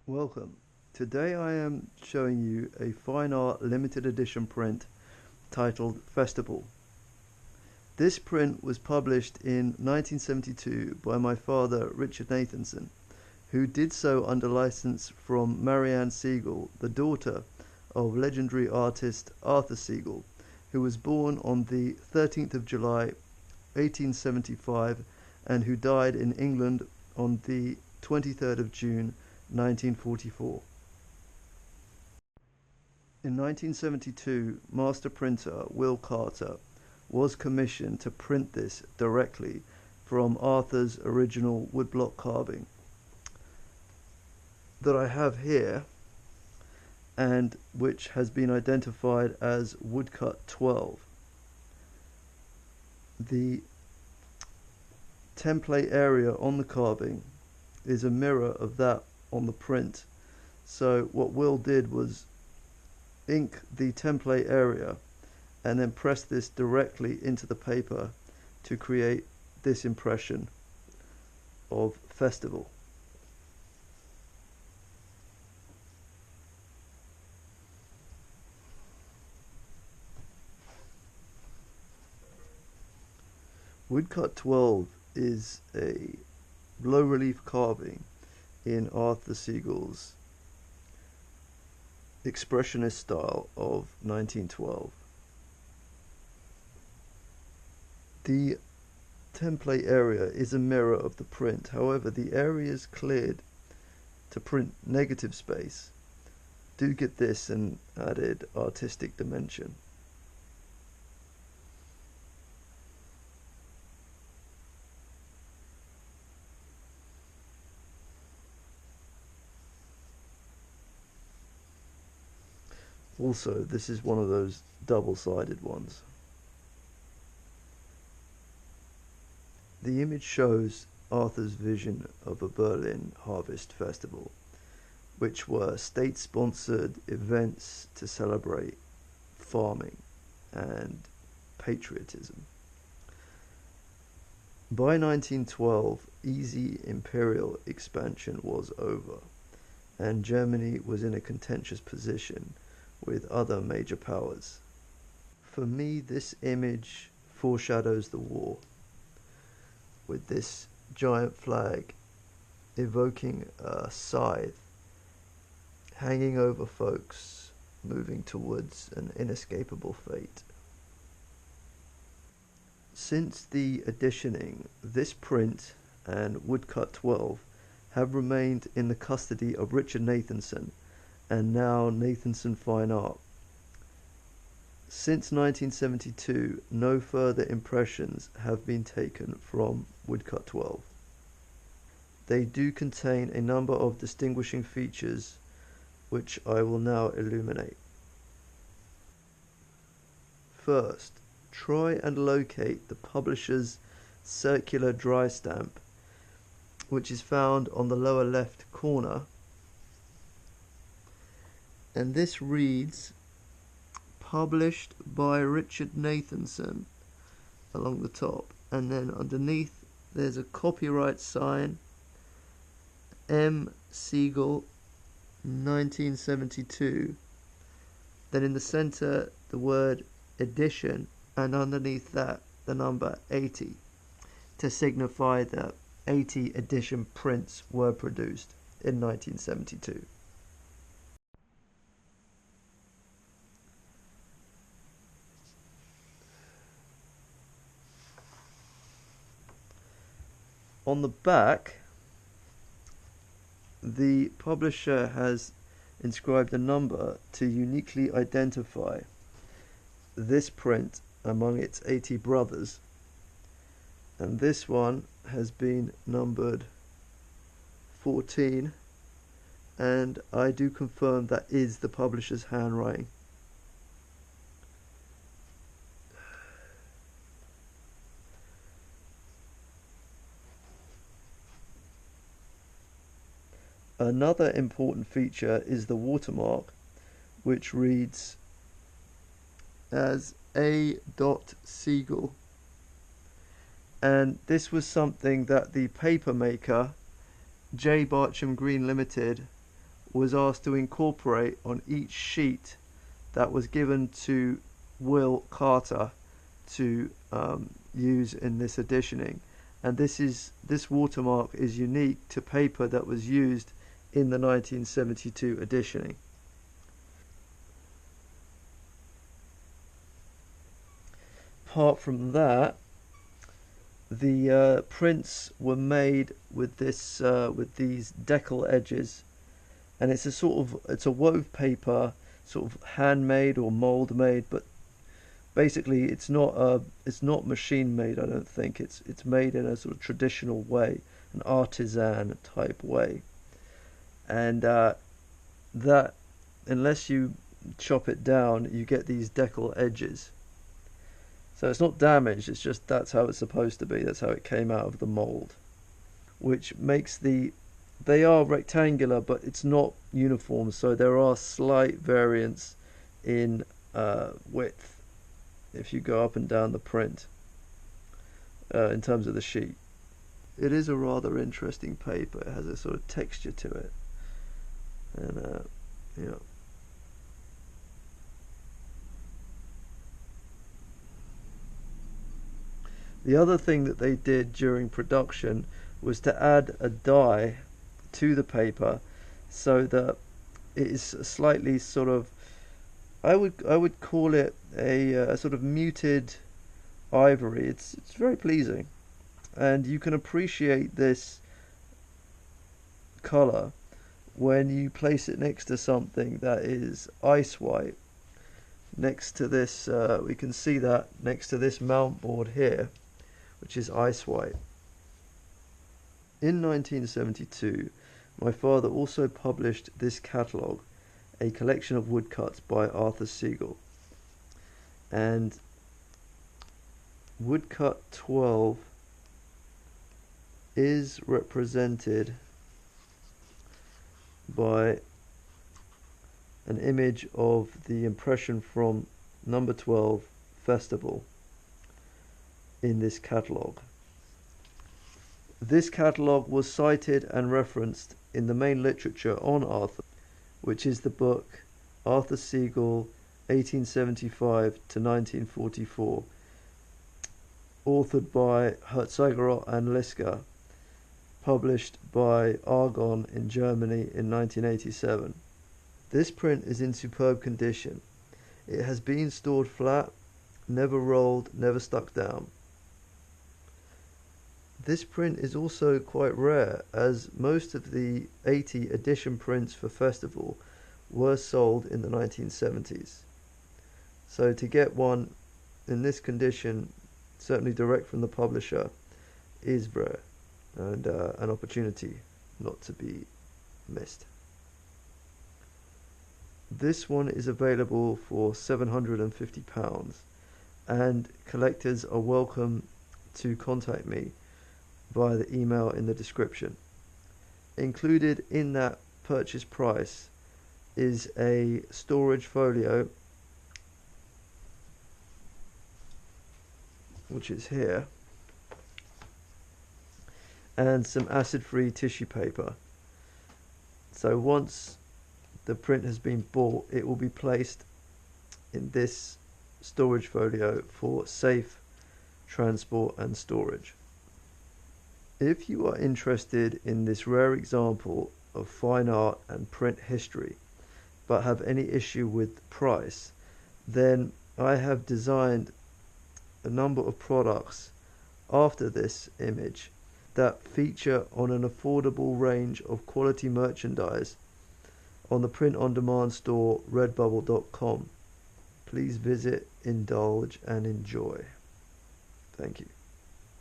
Welcome. Today I am showing you a fine art limited edition print titled Festival. This print was published in 1972 by my father Richard Nathanson, who did so under license from Arthur Segal, the daughter of legendary artist Arthur Segal, who was born on the 13th of July 1875 and who died in England on the 23rd of June 1944. In 1972, master printer Will Carter was commissioned to print this directly from Arthur's original woodblock carving that I have here, and which has been identified as woodcut 12. The template area on the carving is a mirror of that on the print. So what Will did was ink the template area and then press this directly into the paper to create this impression of festival. Woodcut 12 is a low relief carving in Arthur Segal's expressionist style of 1912. The template area is a mirror of the print, however the areas cleared to print negative space do get this an added artistic dimension. Also, this is one of those double-sided ones. The image shows Arthur's vision of a Berlin harvest festival, which were state-sponsored events to celebrate farming and patriotism. By 1912, easy imperial expansion was over, and Germany was in a contentious position with other major powers. For me, this image foreshadows the war, with this giant flag evoking a scythe hanging over folks moving towards an inescapable fate. Since the editioning, this print and woodcut 12 have remained in the custody of Richard Nathanson and now Nathanson Fine Art. Since 1972, no further impressions have been taken from woodcut 12. They do contain a number of distinguishing features which I will now illuminate. First, try and locate the publisher's circular dry stamp, which is found on the lower left corner, and this reads published by Richard Nathanson along the top, and then underneath there's a copyright sign, M. Segal 1972, then in the center the word edition, and underneath that the number 80 to signify that 80 edition prints were produced in 1972. On the back, the publisher has inscribed a number to uniquely identify this print among its 80 brothers, and this one has been numbered 14, and I do confirm that is the publisher's handwriting. Another important feature is the watermark, which reads as A. Segal, and this was something that the paper maker Barcham Green Ltd was asked to incorporate on each sheet that was given to Will Carter to use in this editioning. And this watermark is unique to paper that was used in the 1972 editioning. Apart from that, the prints were made with these deckel edges, and it's a wove paper, sort of handmade or mold made, but basically it's not machine made. I don't think it's made in a sort of traditional way, an artisan type way, and that unless you chop it down, you get these deckel edges. So it's not damaged, it's just that's how it's supposed to be, that's how it came out of the mold. Which makes they are rectangular, but it's not uniform, so there are slight variants in width if you go up and down the print in terms of the sheet. It is a rather interesting paper, it has a sort of texture to it. And yeah. The other thing that they did during production was to add a dye to the paper so that it is slightly sort of, I would call it a sort of muted ivory. It's very pleasing, and you can appreciate this color when you place it next to something that is ice white. Next to this, we can see that next to this mount board here, which is ice white. In 1972, my father also published this catalogue, a collection of woodcuts by Arthur Segal. And woodcut 12 is represented by an image of the impression from number 12 Festival in this catalogue. This catalogue was cited and referenced in the main literature on Arthur, which is the book Arthur Segal 1875 to 1944, authored by Segal and Liska, published by Argon in Germany in 1987. This print is in superb condition. It has been stored flat, never rolled, never stuck down. This print is also quite rare, as most of the 80 edition prints for Festival were sold in the 1970s. So to get one in this condition, certainly direct from the publisher, is rare and an opportunity not to be missed. This one is available for £750, and collectors are welcome to contact me via the email in the description. Included in that purchase price is a storage folio, which is here, and some acid-free tissue paper. So once the print has been bought, it will be placed in this storage folio for safe transport and storage. If you are interested in this rare example of fine art and print history, but have any issue with price, then I have designed a number of products after this image that feature on an affordable range of quality merchandise on the print-on-demand store redbubble.com. Please visit, indulge and enjoy. Thank you.